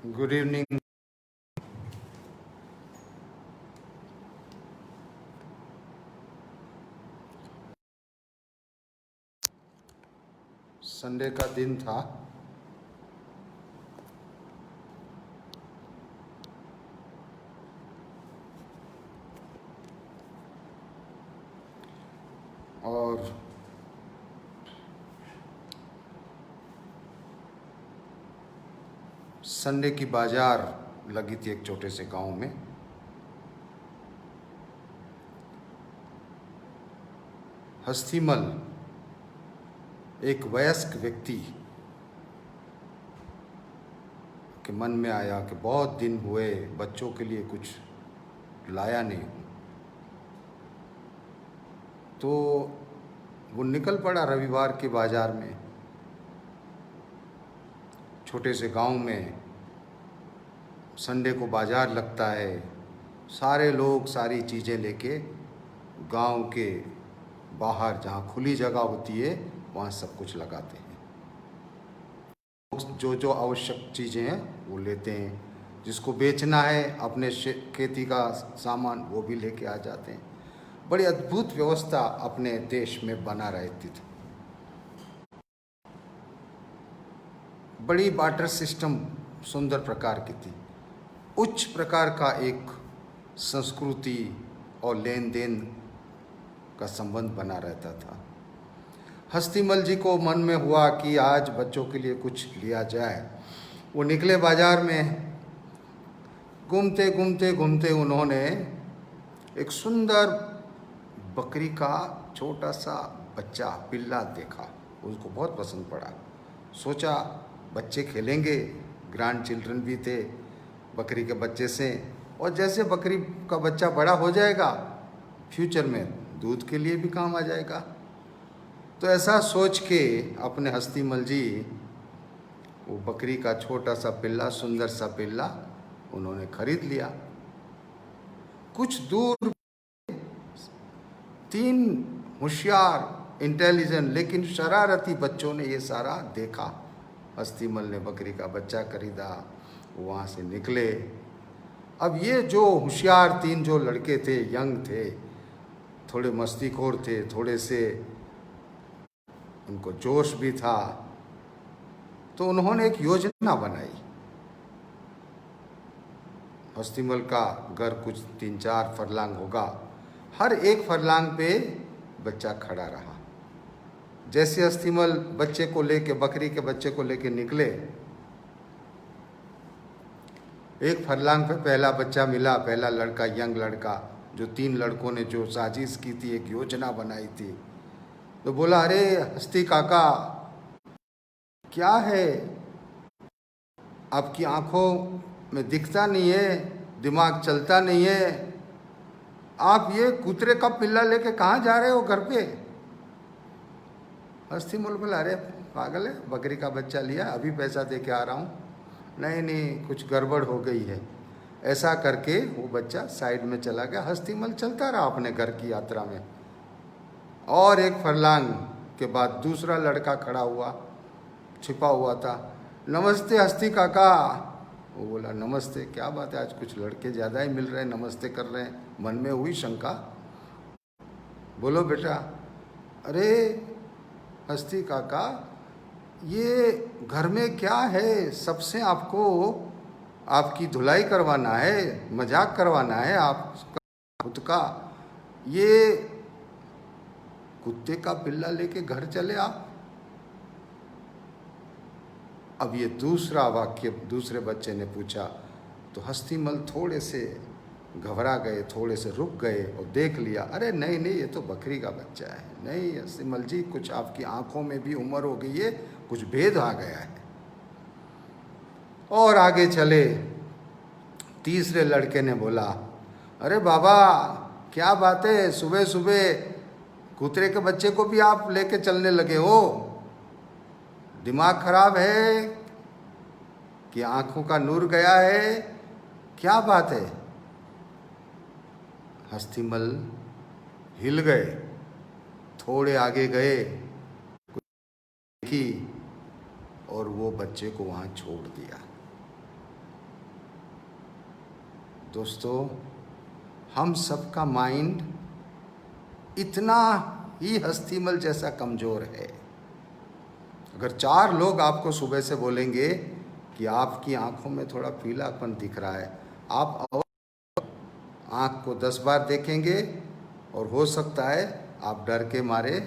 Good evening. Sunday का दिन था। और संडे की बाजार लगी थी एक छोटे से गांव में। हस्तीमल एक वयस्क व्यक्ति के मन में आया कि बहुत दिन हुए बच्चों के लिए कुछ लाया नहीं हूँ। तो वो निकल पड़ा रविवार के बाजार में। छोटे से गांव में संडे को बाजार लगता है। सारे लोग सारी चीज़ें लेके गांव के बाहर जहाँ खुली जगह होती है वहाँ सब कुछ लगाते हैं। जो जो आवश्यक चीज़ें हैं वो लेते हैं। जिसको बेचना है अपने खेती का सामान वो भी लेके आ जाते हैं। बड़ी अद्भुत व्यवस्था अपने देश में बना रहती थी। बड़ी बार्टर सिस्टम सुंदर प्रकार की थी। उच्च प्रकार का एक संस्कृति और लेन देन का संबंध बना रहता था। हस्तीमल जी को मन में हुआ कि आज बच्चों के लिए कुछ लिया जाए। वो निकले बाजार में। घूमते घूमते घूमते उन्होंने एक सुंदर बकरी का छोटा सा बच्चा पिल्ला देखा। उसको बहुत पसंद पड़ा। सोचा बच्चे खेलेंगे, ग्रैंड चिल्ड्रन भी थे बकरी के बच्चे से, और जैसे बकरी का बच्चा बड़ा हो जाएगा फ्यूचर में दूध के लिए भी काम आ जाएगा। तो ऐसा सोच के अपने हस्तीमल जी वो बकरी का छोटा सा पिल्ला, सुंदर सा पिल्ला उन्होंने खरीद लिया। कुछ दूर 3 होशियार इंटेलिजेंट लेकिन शरारती बच्चों ने ये सारा देखा। हस्तीमल ने बकरी का बच्चा खरीदा, वहाँ से निकले। अब ये जो होशियार 3 जो लड़के थे, यंग थे, थोड़े मस्तीखोर थे, थोड़े से उनको जोश भी था। तो उन्होंने एक योजना बनाई। हस्तीमल का घर कुछ 3-4 फरलांग होगा। हर एक फरलांग पे बच्चा खड़ा रहा। जैसे हस्तीमल बच्चे को लेके, बकरी के बच्चे को लेके निकले, एक फरलांग पे पहला बच्चा मिला, पहला लड़का, यंग लड़का, जो 3 लड़कों ने जो साजिश की थी, एक योजना बनाई थी। तो बोला, अरे हस्ती काका, क्या है, आपकी आंखों में दिखता नहीं है, दिमाग चलता नहीं है, आप ये कुतरे का पिल्ला लेके कहाँ जा रहे हो घर पे? हस्तीमल बोला, अरे पागल है, बकरी का बच्चा लिया, अभी पैसा दे के आ रहा हूँ। नहीं नहीं, कुछ गड़बड़ हो गई है। ऐसा करके वो बच्चा साइड में चला गया। हस्तीमल चलता रहा अपने घर की यात्रा में। और एक फरलांग के बाद दूसरा लड़का खड़ा हुआ, छिपा हुआ था। नमस्ते हस्ती काका। वो बोला, नमस्ते, क्या बात है, आज कुछ लड़के ज़्यादा ही मिल रहे हैं, नमस्ते कर रहे हैं। मन में हुई शंका। बोलो बेटा। अरे हस्ती काका, ये घर में क्या है, सबसे आपको आपकी धुलाई करवाना है, मजाक करवाना है आपका खुद का। ये कुत्ते का पिल्ला लेके घर चले आप। अब ये दूसरा वाक्य दूसरे बच्चे ने पूछा तो हस्तीमल थोड़े से घबरा गए, थोड़े से रुक गए और देख लिया। अरे नहीं नहीं, ये तो बकरी का बच्चा है। नहीं हस्तीमल जी, कुछ आपकी आंखों में भी उम्र हो गई है, कुछ भेद आ गया है। और आगे चले। तीसरे लड़के ने बोला, अरे बाबा, क्या बात है, सुबह सुबह कुतरे के बच्चे को भी आप लेके चलने लगे हो? दिमाग खराब है कि आंखों का नूर गया है, क्या बात है? हस्तीमल हिल गए, थोड़े आगे गए, देखी और वो बच्चे को वहाँ छोड़ दिया। दोस्तों, हम सबका माइंड इतना ही हस्तीमल जैसा कमज़ोर है। अगर 4 लोग आपको सुबह से बोलेंगे कि आपकी आंखों में थोड़ा पीलापन दिख रहा है, आप आंख को 10 बार देखेंगे और हो सकता है आप डर के मारे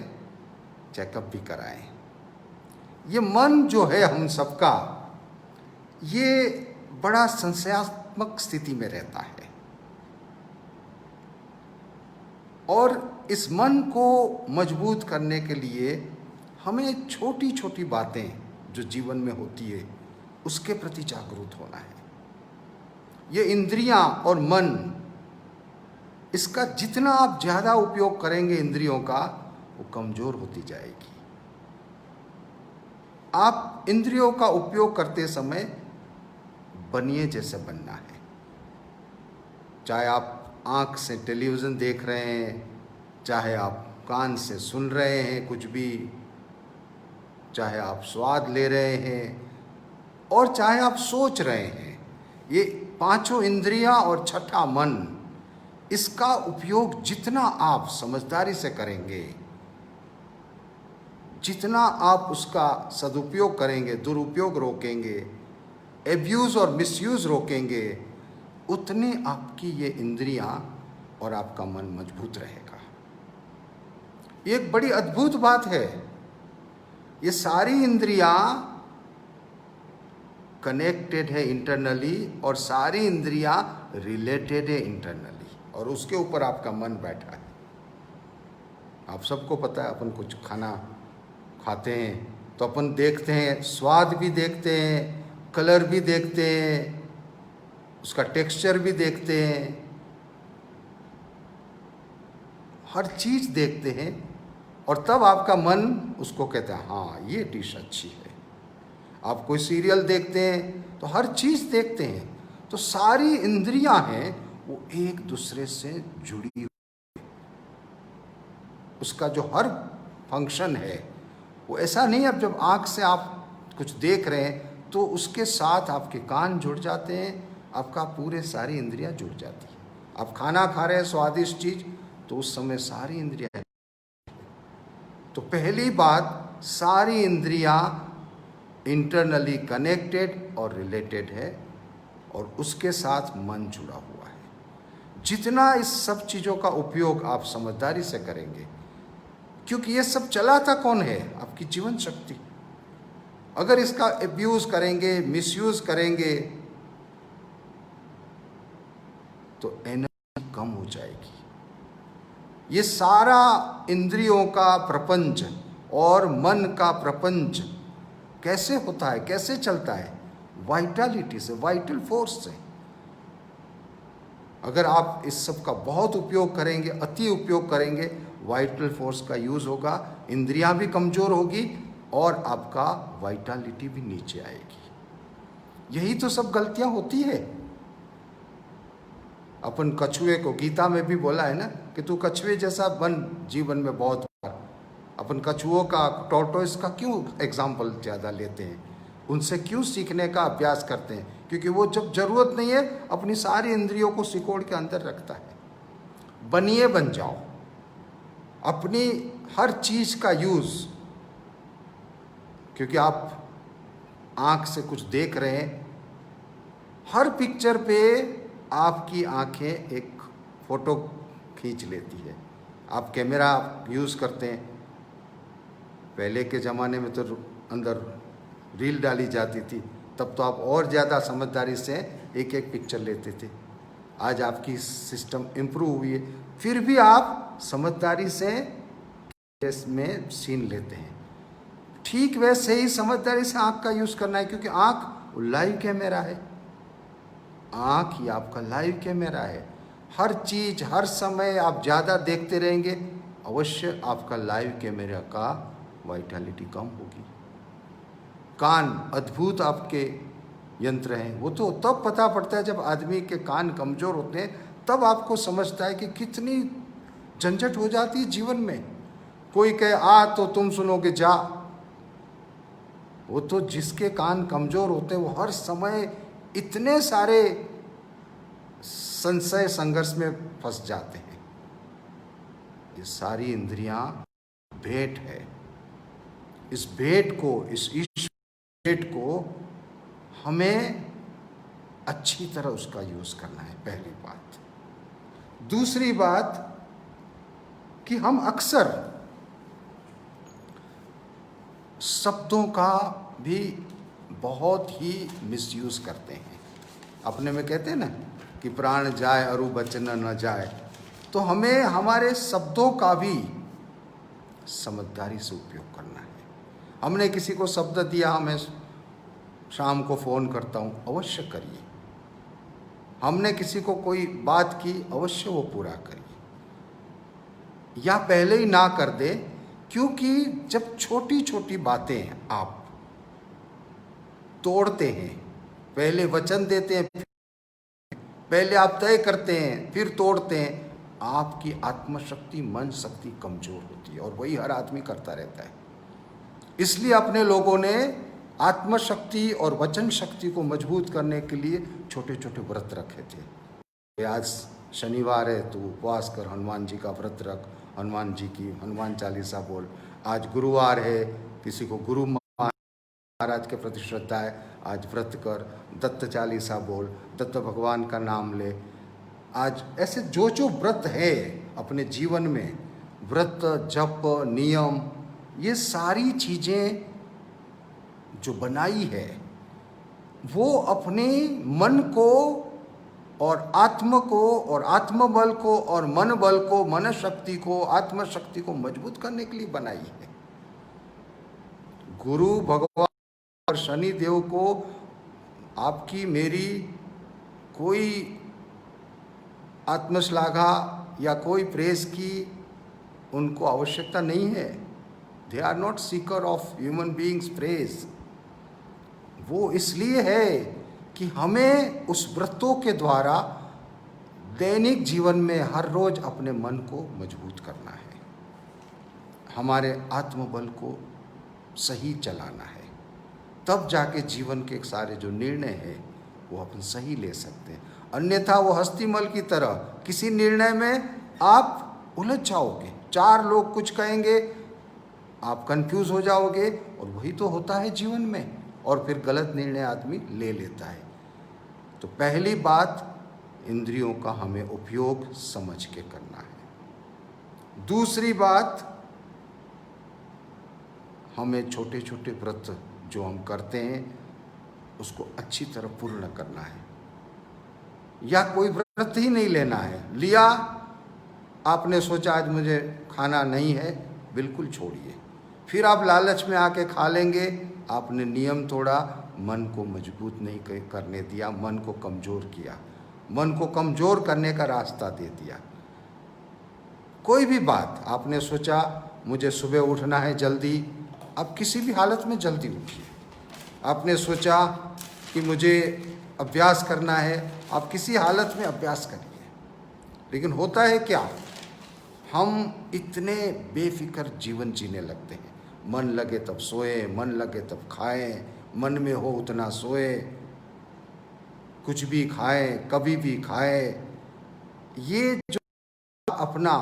चेकअप भी कराएं। ये मन जो है हम सबका, ये बड़ा संशयात्मक स्थिति में रहता है, और इस मन को मजबूत करने के लिए हमें छोटी छोटी बातें जो जीवन में होती है उसके प्रति जागरूक होना है। ये इंद्रियां और मन, इसका जितना आप ज़्यादा उपयोग करेंगे इंद्रियों का, वो कमज़ोर होती जाएगी। आप इंद्रियों का उपयोग करते समय बनिए जैसे बनना है। चाहे आप आँख से टेलीविज़न देख रहे हैं, चाहे आप कान से सुन रहे हैं कुछ भी, चाहे आप स्वाद ले रहे हैं, और चाहे आप सोच रहे हैं, ये 5 इंद्रियां और 6ठा मन, इसका उपयोग जितना आप समझदारी से करेंगे, जितना आप उसका सदुपयोग करेंगे, दुरुपयोग रोकेंगे, एब्यूज़ और मिसयूज़ रोकेंगे, उतने आपकी ये इंद्रियां और आपका मन मजबूत रहेगा। ये एक बड़ी अद्भुत बात है। ये सारी इंद्रियां कनेक्टेड है इंटरनली, और सारी इंद्रियां रिलेटेड है इंटरनली, और उसके ऊपर आपका मन बैठा है। आप सबको पता है, अपन कुछ खाना खाते हैं तो अपन देखते हैं, स्वाद भी देखते हैं, कलर भी देखते हैं, उसका टेक्सचर भी देखते हैं, हर चीज़ देखते हैं, और तब आपका मन उसको कहता है हाँ ये डिश अच्छी है। आप कोई सीरियल देखते हैं तो हर चीज़ देखते हैं, तो सारी इंद्रियां हैं वो एक दूसरे से जुड़ी हुई। उसका जो हर फंक्शन है वो ऐसा नहीं, अब जब आँख से आप कुछ देख रहे हैं तो उसके साथ आपके कान जुड़ जाते हैं, आपका पूरे सारी इंद्रियां जुड़ जाती हैं। आप खाना खा रहे हैं स्वादिष्ट चीज़, तो उस समय सारी इंद्रियां, तो पहली बात, सारी इंद्रियां इंटरनली कनेक्टेड और रिलेटेड है, और उसके साथ मन जुड़ा हुआ है। जितना इस सब चीज़ों का उपयोग आप समझदारी से करेंगे, क्योंकि ये सब चलाता कौन है? आपकी जीवन शक्ति। अगर इसका एब्यूज़ करेंगे, मिसयूज़ करेंगे, तो एनर्जी कम हो जाएगी। ये सारा इंद्रियों का प्रपंच और मन का प्रपंच कैसे होता है, कैसे चलता है? वाइटलिटी से, वाइटल फोर्स से। अगर आप इस सब का बहुत उपयोग करेंगे, अति उपयोग करेंगे, वाइटल फोर्स का यूज़ होगा, इंद्रियां भी कमज़ोर होगी और आपका वाइटलिटी भी नीचे आएगी। यही तो सब गलतियां होती है। अपन कछुए को गीता में भी बोला है ना कि तू कछुए जैसा बन जीवन में बहुत बार। अपन कछुओं का, टॉर्टोइस का क्यों एग्जाम्पल ज़्यादा लेते हैं, उनसे क्यों सीखने का अभ्यास करते हैं? क्योंकि वो जब ज़रूरत नहीं है अपनी सारी इंद्रियों को सिकोड़ के अंदर रखता है। बनिए, बन जाओ, अपनी हर चीज़ का यूज़, क्योंकि आप आँख से कुछ देख रहे हैं, हर पिक्चर पे आपकी आंखें एक फ़ोटो खींच लेती है। आप कैमरा यूज़ करते हैं, पहले के ज़माने में तो अंदर रील डाली जाती थी, तब तो आप और ज़्यादा समझदारी से एक एक पिक्चर लेते थे। आज आपकी सिस्टम इम्प्रूव हुई है, फिर भी आप समझदारी से इसमें सीन लेते हैं। ठीक वैसे ही समझदारी से आँख का यूज़ करना है, क्योंकि आँख लाइव कैमरा है। आँख ही आपका लाइव कैमरा है। हर चीज़, हर समय आप ज़्यादा देखते रहेंगे, अवश्य आपका लाइव कैमरा का वाइटलिटी कम होगी। कान अद्भुत आपके यंत्र हैं, वो तो तब पता पड़ता है जब आदमी के कान कमज़ोर होते हैं, तब आपको समझता है कि कितनी झंझट हो जाती है जीवन में। कोई कहे आ तो तुम सुनोगे जा, वो तो जिसके कान कमज़ोर होते हैं वो हर समय इतने सारे संशय संघर्ष में फंस जाते हैं। ये सारी इंद्रियां भेंट है। इस भेंट को, इस ईश्वर भेंट को हमें अच्छी तरह उसका यूज करना है, पहली बात। दूसरी बात कि हम अक्सर शब्दों का भी बहुत ही मिसयूज करते हैं। अपने में कहते हैं ना कि प्राण जाए अरु बचन न जाए, तो हमें हमारे शब्दों का भी समझदारी से उपयोग करना है। हमने किसी को शब्द दिया, मैं शाम को फ़ोन करता हूँ, अवश्य करिए। हमने किसी को कोई बात की, अवश्य वो पूरा करिए, या पहले ही ना कर दे। क्योंकि जब छोटी छोटी बातें आप तोड़ते हैं, पहले वचन देते हैं, पहले आप तय करते हैं, फिर तोड़ते हैं, आपकी आत्मशक्ति, मन शक्ति कमजोर होती है, और वही हर आदमी करता रहता है। इसलिए अपने लोगों ने आत्मशक्ति और वचन शक्ति को मजबूत करने के लिए छोटे छोटे व्रत रखे थे। आज शनिवार है तो उपवास कर, हनुमान जी का व्रत रख, हनुमान जी की हनुमान चालीसा बोल। आज गुरुवार है, किसी को गुरु महाराज के प्रति श्रद्धा है, आज व्रत कर, दत्त चालीसा बोल, दत्त भगवान का नाम ले। आज ऐसे जो जो व्रत है अपने जीवन में, व्रत, जप, नियम, ये सारी चीज़ें जो बनाई है, वो अपने मन को और आत्म को और आत्मबल को और मन बल को, मन शक्ति को, आत्मशक्ति को मजबूत करने के लिए बनाई है। गुरु भगवान और शनि देव को आपकी मेरी कोई आत्मश्लाघा या कोई प्रेस की उनको आवश्यकता नहीं है। They are not seeker of human beings praise. वो इसलिए है कि हमें उस व्रतों के द्वारा दैनिक जीवन में हर रोज अपने मन को मजबूत करना है, हमारे आत्मबल को सही चलाना है। तब जाके जीवन के सारे जो निर्णय हैं वो अपन सही ले सकते हैं। अन्यथा वो हस्तीमल की तरह किसी निर्णय में आप उलझ जाओगे, चार लोग कुछ कहेंगे, आप कंफ्यूज हो जाओगे, और वही तो होता है जीवन में, और फिर गलत निर्णय आदमी ले लेता है। तो पहली बात, इंद्रियों का हमें उपयोग समझ के करना है। दूसरी बात, हमें छोटे छोटे व्रत जो हम करते हैं उसको अच्छी तरह पूर्ण करना है, या कोई व्रत ही नहीं लेना है। लिया, आपने सोचा आज मुझे खाना नहीं है, बिल्कुल छोड़िए। फिर आप लालच में आके खा लेंगे, आपने नियम तोड़ा, मन को मजबूत नहीं करने दिया, मन को कमज़ोर किया, मन को कमज़ोर करने का रास्ता दे दिया। कोई भी बात आपने सोचा मुझे सुबह उठना है जल्दी, आप किसी भी हालत में जल्दी उठिए। आपने सोचा कि मुझे अभ्यास करना है, आप किसी हालत में अभ्यास करिए। लेकिन होता है क्या, हम इतने बेफिक्र जीवन जीने लगते हैं, मन लगे तब सोए, मन लगे तब खाएं, मन में हो उतना सोए, कुछ भी खाएं, कभी भी खाएं। ये जो अपना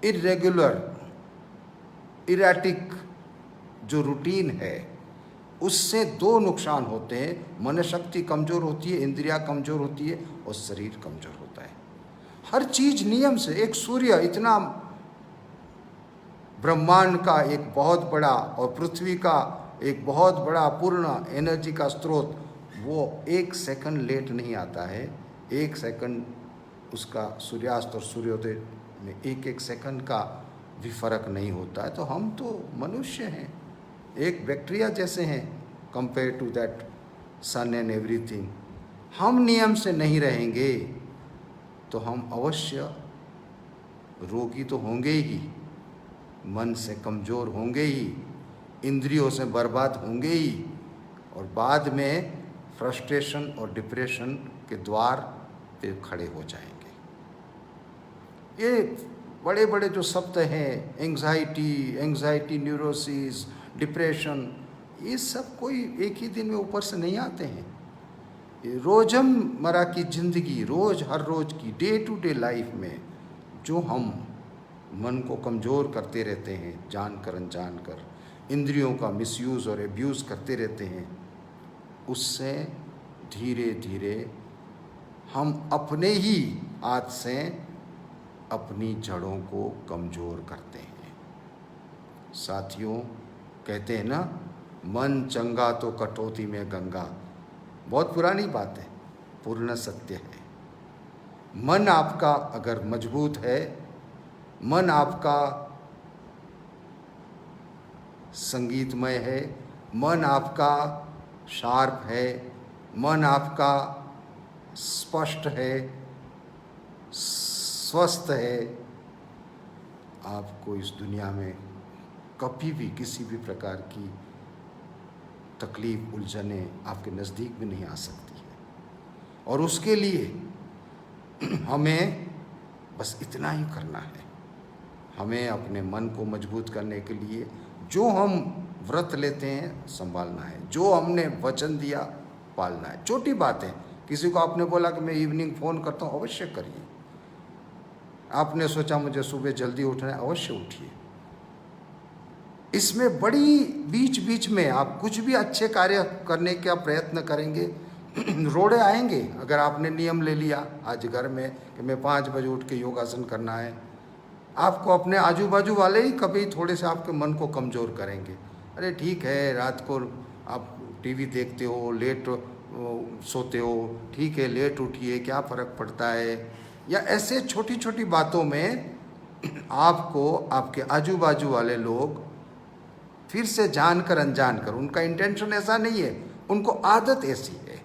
इरेगुलर, इरेटिक जो रूटीन है, उससे दो नुकसान होते हैं। मन शक्ति कमज़ोर होती है, इंद्रियां कमज़ोर होती है, और शरीर कमज़ोर होता है। हर चीज़ नियम से, एक सूर्य इतना ब्रह्मांड का एक बहुत बड़ा और पृथ्वी का एक बहुत बड़ा पूर्ण एनर्जी का स्रोत, वो एक सेकंड लेट नहीं आता है। एक सेकंड उसका सूर्यास्त और सूर्योदय में एक एक सेकंड का भी फर्क नहीं होता है। तो हम तो मनुष्य हैं, एक बैक्टीरिया जैसे हैं compare to that sun and everything. हम नियम से नहीं रहेंगे तो हम अवश्य रोगी तो होंगे ही, मन से कमज़ोर होंगे ही, इंद्रियों से बर्बाद होंगे ही, और बाद में फ्रस्ट्रेशन और डिप्रेशन के द्वार पे खड़े हो जाएंगे। ये बड़े बड़े जो शब्द हैं, एंग्जाइटी, न्यूरोसिस, डिप्रेशन, ये सब कोई एक ही दिन में ऊपर से नहीं आते हैं। रोज़मर्रा की ज़िंदगी, हर रोज़ की डे टू डे लाइफ में जो हम मन को कमज़ोर करते रहते हैं, जानकर अनजानकर इंद्रियों का मिसयूज़ और एब्यूज़ करते रहते हैं, उससे धीरे धीरे हम अपने ही हाथ से अपनी जड़ों को कमज़ोर करते हैं। साथियों, कहते हैं ना, मन चंगा तो कटौती में गंगा। बहुत पुरानी बात है, पूर्ण सत्य है। मन आपका अगर मजबूत है, मन आपका संगीतमय है, मन आपका शार्प है, मन आपका स्पष्ट है, स्वस्थ है, आपको इस दुनिया में कभी भी किसी भी प्रकार की तकलीफ, उलझने आपके नज़दीक भी नहीं आ सकती है। और उसके लिए हमें बस इतना ही करना है, हमें अपने मन को मजबूत करने के लिए जो हम व्रत लेते हैं संभालना है, जो हमने वचन दिया पालना है। छोटी बात है, किसी को आपने बोला कि मैं इवनिंग फ़ोन करता हूँ, अवश्य करिए। आपने सोचा मुझे सुबह जल्दी उठना है, अवश्य उठिए। इसमें बड़ी बीच बीच में आप कुछ भी अच्छे कार्य करने का प्रयत्न करेंगे, रोड़े आएंगे। अगर आपने नियम ले लिया आज घर में कि मैं 5 बजे उठ के योगासन करना है, आपको अपने आजू बाजू वाले ही कभी थोड़े से आपके मन को कमज़ोर करेंगे। अरे ठीक है, रात को आप टीवी देखते हो, लेट सोते हो, ठीक है, लेट उठिए, क्या फ़र्क पड़ता है। या ऐसे छोटी छोटी बातों में आपको आपके आजू बाजू वाले लोग फिर से जानकर अनजानकर, उनका इंटेंशन ऐसा नहीं है, उनको आदत ऐसी है,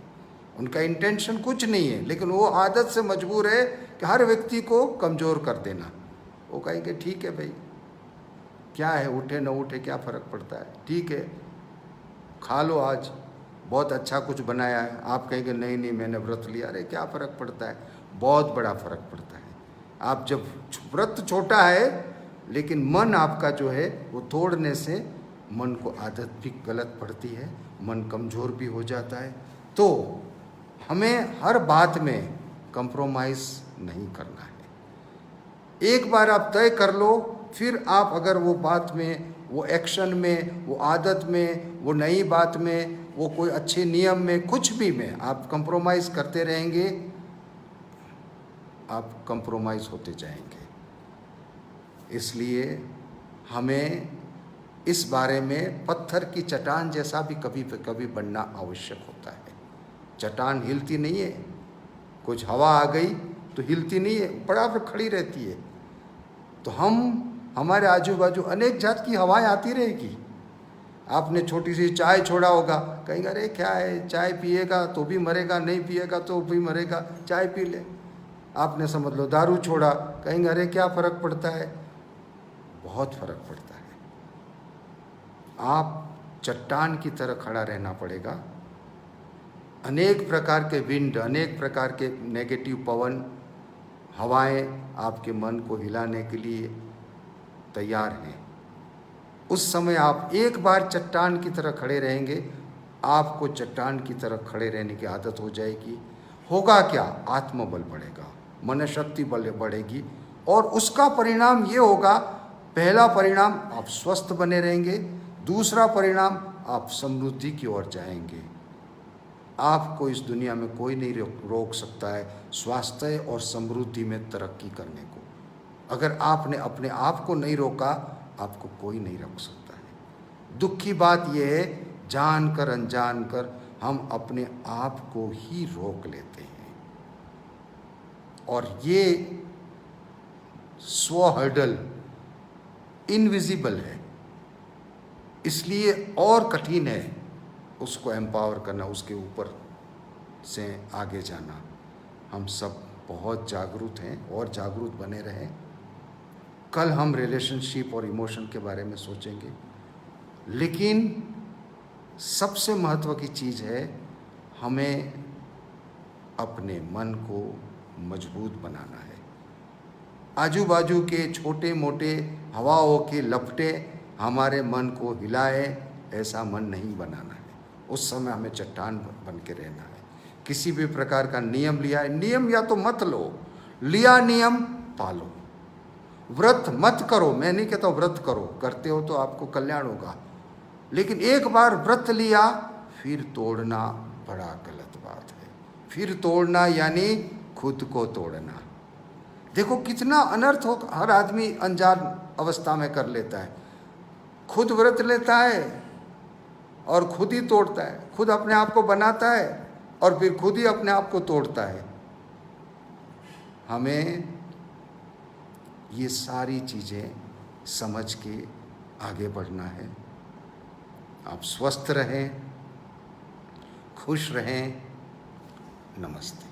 उनका इंटेंशन कुछ नहीं है, लेकिन वो आदत से मजबूर है कि हर व्यक्ति को कमज़ोर कर देना। वो कहेंगे ठीक है भाई, क्या है, उठे न उठे क्या फ़र्क पड़ता है, ठीक है, खा लो, आज बहुत अच्छा कुछ बनाया है। आप कहेंगे नहीं नहीं मैंने व्रत लिया, अरे क्या फ़र्क पड़ता है, बहुत बड़ा फ़र्क पड़ता है। आप जब व्रत छोटा है लेकिन मन आपका जो है वो तोड़ने से मन को आदत भी गलत पड़ती है, मन कमज़ोर भी हो जाता है। तो हमें हर बात में कंप्रोमाइज़ नहीं करना है। एक बार आप तय कर लो, फिर आप अगर वो बात में, वो एक्शन में, वो आदत में, वो नई बात में, वो कोई अच्छे नियम में, कुछ भी में आप कंप्रोमाइज़ करते रहेंगे, आप कंप्रोमाइज़ होते जाएंगे। इसलिए हमें इस बारे में पत्थर की चट्टान जैसा भी कभी बनना आवश्यक होता है। चट्टान हिलती नहीं है, कुछ हवा आ गई तो हिलती नहीं है, बराबर खड़ी रहती है। तो हमारे आजू बाजू अनेक जात की हवाएं आती रहेगी। आपने छोटी सी चाय छोड़ा होगा, कहेंगे अरे क्या है, चाय पिएगा तो भी मरेगा, नहीं पिएगा तो भी मरेगा, चाय पी ले। आपने समझ लो दारू छोड़ा, कहेंगे अरे क्या फ़र्क पड़ता है, बहुत फ़र्क पड़ता है। आप चट्टान की तरह खड़ा रहना पड़ेगा। अनेक प्रकार के विंड, अनेक प्रकार के नेगेटिव पवन, हवाएं आपके मन को हिलाने के लिए तैयार हैं। उस समय आप एक बार चट्टान की तरह खड़े रहेंगे, आपको चट्टान की तरह खड़े रहने की आदत हो जाएगी। होगा क्या, आत्मबल बढ़ेगा, मन शक्ति बल बढ़ेगी, और उसका परिणाम ये होगा, पहला परिणाम आप स्वस्थ बने रहेंगे, दूसरा परिणाम आप समृद्धि की ओर जाएंगे। आपको इस दुनिया में कोई नहीं रोक सकता है स्वास्थ्य और समृद्धि में तरक्की करने को। अगर आपने अपने आप को नहीं रोका, आपको कोई नहीं रोक सकता है। दुख की बात यह है, जानकर अनजानकर हम अपने आप को ही रोक लेते हैं, और ये स्व हर्डल इनविजिबल है, इसलिए और कठिन है उसको एम्पावर करना, उसके ऊपर से आगे जाना। हम सब बहुत जागरूक हैं और जागरूक बने रहें। कल हम रिलेशनशिप और इमोशन के बारे में सोचेंगे, लेकिन सबसे महत्व की चीज़ है, हमें अपने मन को मजबूत बनाना है। आजू बाजू के छोटे मोटे हवाओं के लपटे हमारे मन को हिलाए, ऐसा मन नहीं बनाना है। उस समय हमें चट्टान बन के रहना है। किसी भी प्रकार का नियम लिया है, नियम या तो मत लो, लिया नियम पालो। व्रत मत करो, मैं नहीं कहता व्रत करो, करते हो तो आपको कल्याण होगा, लेकिन एक बार व्रत लिया फिर तोड़ना बड़ा गलत बात है। फिर तोड़ना यानी खुद को तोड़ना। देखो कितना अनर्थ हो, हर आदमी अनजान अवस्था में कर लेता है, खुद व्रत लेता है और खुद ही तोड़ता है, खुद अपने आप को बनाता है और फिर खुद ही अपने आप को तोड़ता है। हमें ये सारी चीज़ें समझ के आगे बढ़ना है। आप स्वस्थ रहें, खुश रहें। नमस्ते।